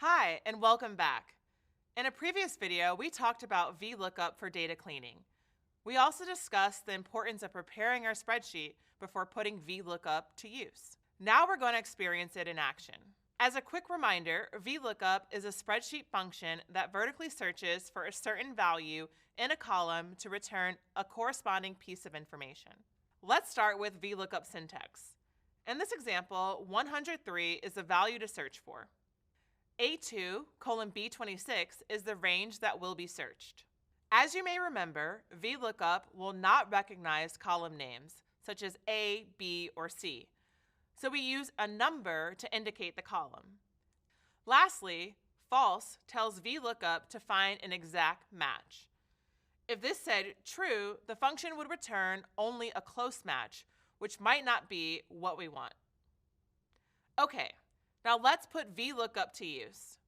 Hi, and welcome back. In a previous video, we talked about VLOOKUP for data cleaning. We also discussed the importance of preparing our spreadsheet before putting VLOOKUP to use. Now we're going to experience it in action. As a quick reminder, VLOOKUP is a spreadsheet function that vertically searches for a certain value in a column to return a corresponding piece of information. Let's start with VLOOKUP syntax. In this example, 103 is the value to search for. A2:B26 is the range that will be searched. As you may remember, VLOOKUP will not recognize column names, such as A, B, or C, so we use a number to indicate the column. Lastly, false tells VLOOKUP to find an exact match. If this said true, the function would return only a close match, which might not be what we want. Okay. Now let's put VLOOKUP to use.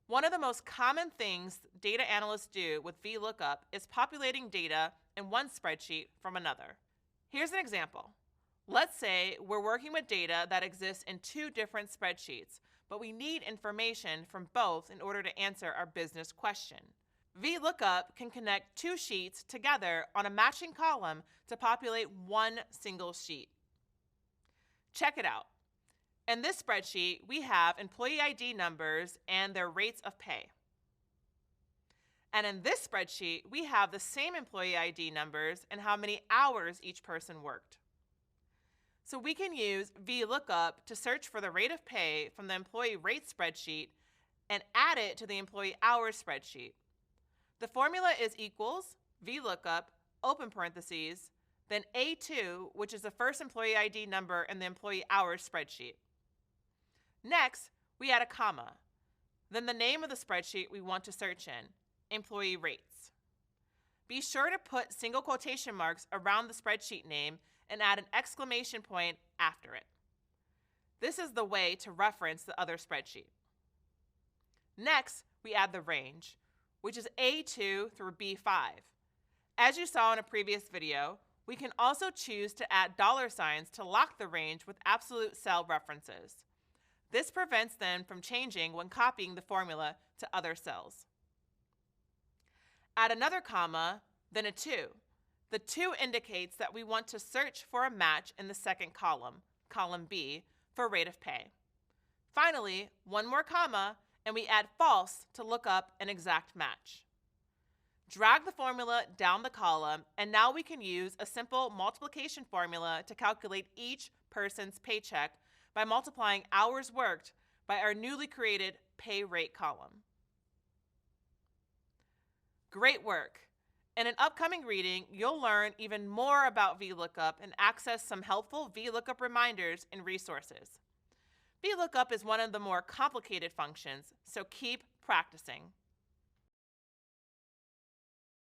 One of the most common things data analysts do with VLOOKUP is populating data in one spreadsheet from another. Here's an example. Let's say we're working with data that exists in two different spreadsheets, but we need information from both in order to answer our business question. VLOOKUP can connect two sheets together on a matching column to populate one single sheet. Check it out. In this spreadsheet, we have employee ID numbers and their rates of pay. And in this spreadsheet, we have the same employee ID numbers and how many hours each person worked. So we can use VLOOKUP to search for the rate of pay from the employee rate spreadsheet and add it to the employee hours spreadsheet. The formula is equals VLOOKUP, open parentheses, then A2, which is the first employee ID number in the employee hours spreadsheet. Next, we add a comma, then the name of the spreadsheet we want to search in, employee rates. Be sure to put single quotation marks around the spreadsheet name and add an exclamation point after it. This is the way to reference the other spreadsheet. Next, we add the range, which is A2 through B5. As you saw in a previous video, we can also choose to add $signs to lock the range with absolute cell references. This prevents them from changing when copying the formula to other cells. Add another comma, then a 2. The 2 indicates that we want to search for a match in the second column, column B, for rate of pay. Finally, one more comma, and we add false to look up an exact match. Drag the formula down the column, and now we can use a simple multiplication formula to calculate each person's paycheck by multiplying hours worked by our newly created pay rate column. Great work! In an upcoming reading, you'll learn even more about VLOOKUP and access some helpful VLOOKUP reminders and resources. VLOOKUP is one of the more complicated functions, so keep practicing.